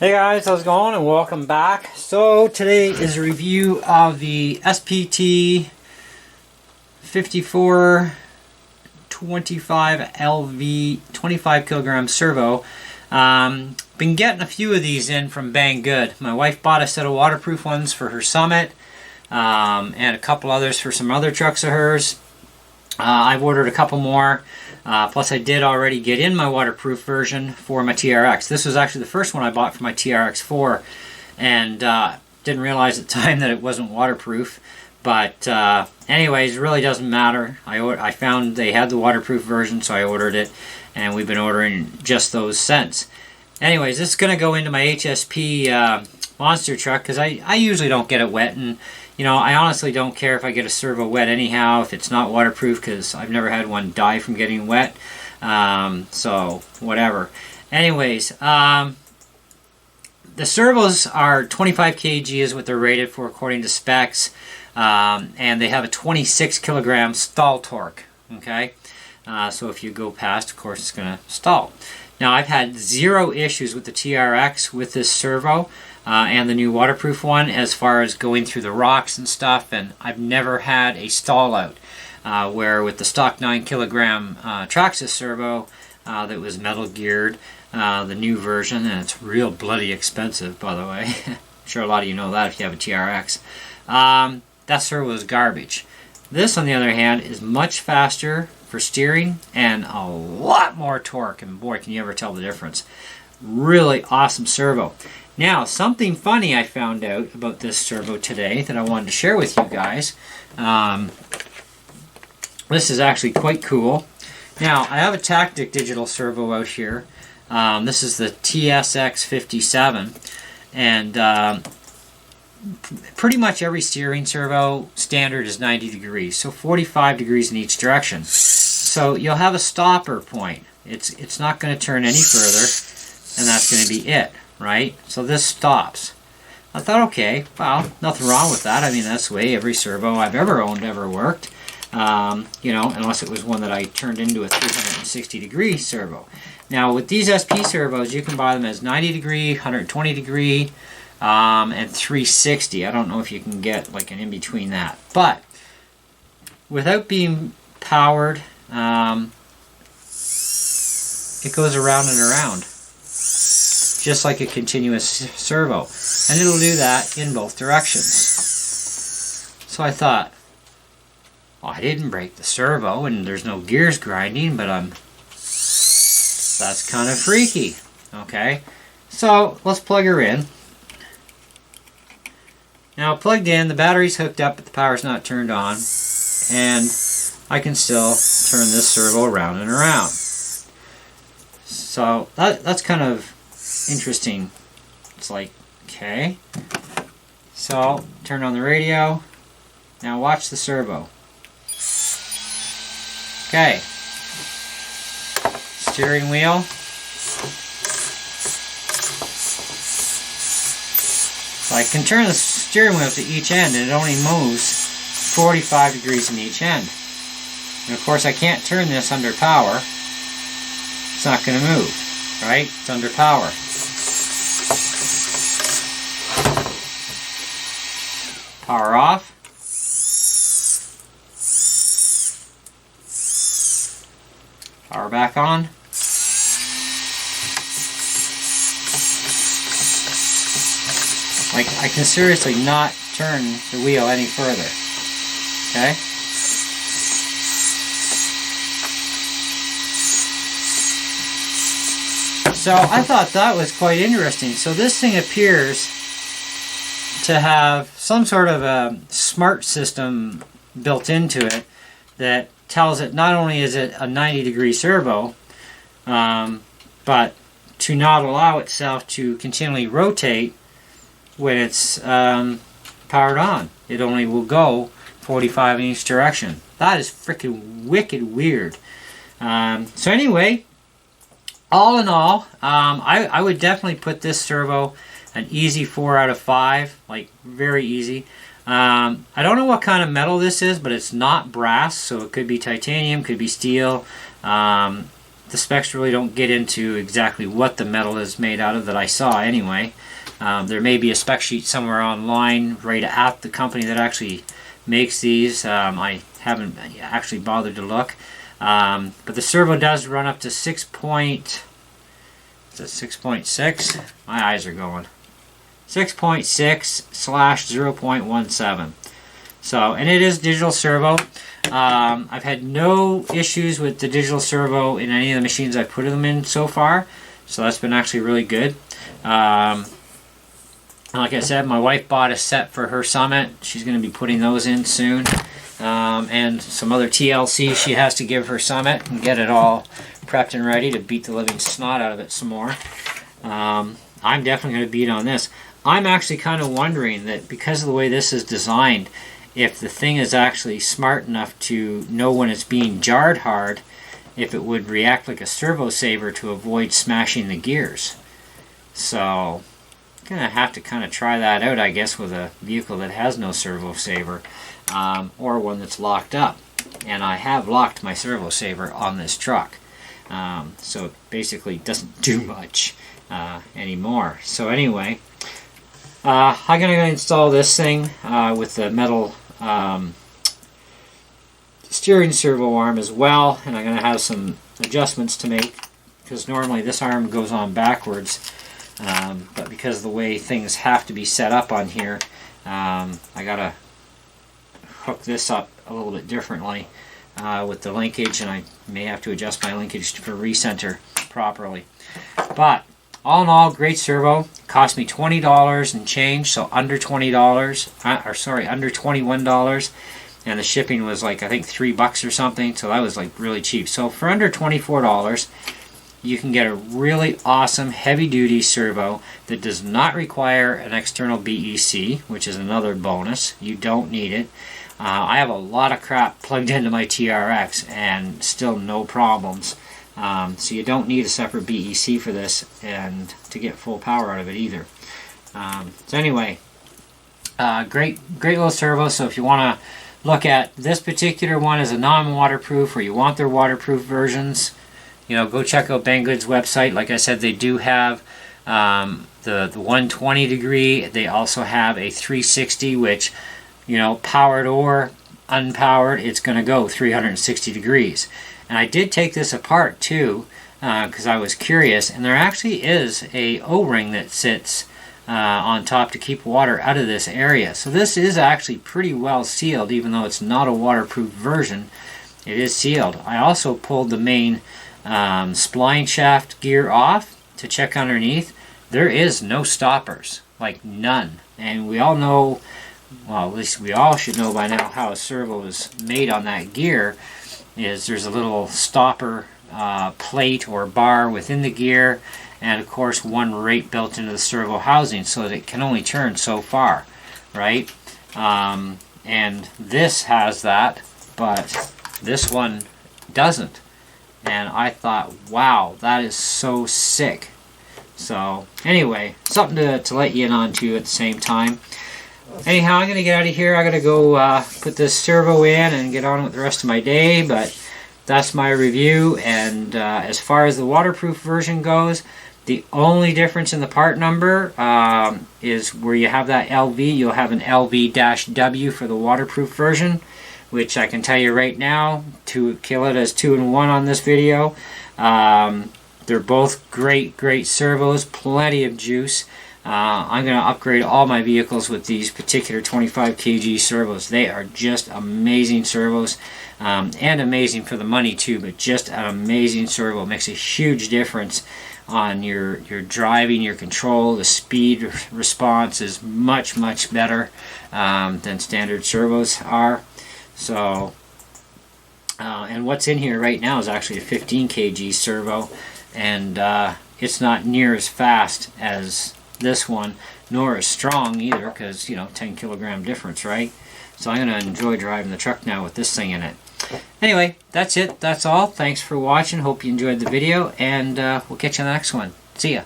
Hey guys, how's it going and welcome back. So today is a review of the SPT5425LV 25 kilogram servo. Been getting a few of these in from Banggood. My wife bought a set of waterproof ones for her Summit and a couple others for some other trucks of hers. I've ordered a couple more. Plus I did already get in my waterproof version for my TRX. This was actually the first one I bought for my TRX4 and didn't realize at the time that it wasn't waterproof. But anyways, it really doesn't matter. I found they had the waterproof version, so I ordered it, and we've been ordering just those since. Anyways, this is going to go into my HSP monster truck because I usually don't get it wet, and you know, I honestly don't care if I get a servo wet anyhow if it's not waterproof, because I've never had one die from getting wet. So whatever. Anyways, the servos are 25 kg is what they're rated for according to specs, and they have a 26 kilogram stall torque. Okay, so if you go past, of course, it's going to stall. Now, I've had zero issues with the TRX with this servo and the new waterproof one as far as going through the rocks and stuff, and I've never had a stall out. Where with the stock 9 kilogram Traxxas servo that was metal geared, the new version, and it's real bloody expensive, by the way. I'm sure a lot of you know that if you have a TRX. That servo is garbage. This, on the other hand, is much faster for steering and a lot more torque, and boy, can you ever tell the difference. Really awesome servo. Now, something funny I found out about this servo today that I wanted to share with you guys. This is actually quite cool. Now, I have a Tactic digital servo out here. This is the TSX57, and pretty much every steering servo standard is 90 degrees, so 45 degrees in each direction. So you'll have a stopper point. It's not going to turn any further, and that's going to be it, right? So this stops. I thought, okay, well, nothing wrong with that. I mean, that's the way every servo I've ever owned ever worked. You know, unless it was one that I turned into a 360 degree servo. Now, with these SP servos, you can buy them as 90 degree, 120 degree, and 360. I don't know if you can get like an in between that. But without being powered, it goes around and around, just like a continuous servo. And it'll do that in both directions. So I thought, well, I didn't break the servo and there's no gears grinding, but that's kind of freaky. Okay, so let's plug her in. Now, plugged in, the battery's hooked up, but the power's not turned on, and I can still turn this servo around and around. So that's kind of interesting. It's like, okay, so turn on the radio. Now watch the servo. Okay, steering wheel. So I can turn the steering wheel to each end, and it only moves 45 degrees in each end. And of course I can't turn this under power. It's not going to move, right? It's under power. Power off. Power back on. Like, I can seriously not turn the wheel any further. Okay? So I thought that was quite interesting. So this thing appears to have some sort of a smart system built into it that tells it not only is it a 90 degree servo, but to not allow itself to continually rotate when it's powered on. It only will go 45 in each direction. That is freaking wicked weird. So anyway, all in all, I would definitely put this servo an easy 4 out of 5, like very easy. I don't know what kind of metal this is, but it's not brass, so it could be titanium, could be steel. the specs really don't get into exactly what the metal is made out of that I saw anyway. There may be a spec sheet somewhere online right at the company that actually makes these. I haven't actually bothered to look. But the servo does run up to 6.6? My eyes are going. 6.6/0.17. So, and it is digital servo. I've had no issues with the digital servo in any of the machines I've put them in so far. So that's been actually really good. Like I said, my wife bought a set for her Summit. She's going to be putting those in soon. And some other TLC she has to give her Summit and get it all prepped and ready to beat the living snot out of it some more. I'm definitely going to beat on this. I'm actually kind of wondering that because of the way this is designed, if the thing is actually smart enough to know when it's being jarred hard, if it would react like a servo saver to avoid smashing the gears. So I'm going to have to kind of try that out, I guess, with a vehicle that has no servo saver, or one that's locked up. And I have locked my servo saver on this truck. So it basically doesn't do much anymore. So anyway, I'm going to install this thing with the metal steering servo arm as well, and I'm going to have some adjustments to make because normally this arm goes on backwards, but because of the way things have to be set up on here, I got to hook this up a little bit differently with the linkage, and I may have to adjust my linkage for recenter properly. But all in all, great servo. It cost me $20 and change, so under $20, or sorry, under $21, and the shipping was like I think $3 or something, so that was like really cheap. So for under $24, you can get a really awesome heavy-duty servo that does not require an external BEC, which is another bonus. You don't need it. I have a lot of crap plugged into my TRX and still no problems. So you don't need a separate BEC for this and to get full power out of it either. So anyway, great little servo. So if you want to look at this particular one as a non-waterproof, or you want their waterproof versions, you know, go check out Banggood's website. Like I said, they do have the 120 degree. They also have a 360, which, you know, powered or unpowered, it's going to go 360 degrees. And I did take this apart too, because I was curious, and there actually is a O-ring that sits on top to keep water out of this area. So this is actually pretty well sealed, even though it's not a waterproof version. It is sealed. I also pulled the main spline shaft gear off to check underneath. There is no stoppers, like none. And we all know, well, at least we all should know by now how a servo is made on that gear. Is there's a little stopper plate or bar within the gear, and of course one rate built into the servo housing so that it can only turn so far, right? And this has that, but this one doesn't. And I thought, wow, that is so sick. So anyway, something to let you in on too at the same time. Anyhow, I'm going to get out of here. I got to go put this servo in and get on with the rest of my day, but that's my review. And as far as the waterproof version goes, the only difference in the part number is where you have that LV, you'll have an LV-W for the waterproof version, which I can tell you right now, to kill it as 2-in-1 on this video. They're both great servos, plenty of juice. I'm going to upgrade all my vehicles with these particular 25 kg servos. They are just amazing servos, and amazing for the money too, but just an amazing servo. It makes a huge difference on your driving, your control. The speed response is much better than standard servos are. So, and what's in here right now is actually a 15 kg servo, and it's not near as fast as this one, nor as strong either, because, you know, 10 kilogram difference, right? So I'm going to enjoy driving the truck now with this thing in it. Anyway, that's it. That's all. Thanks for watching. Hope you enjoyed the video, and we'll catch you on the next one. See ya.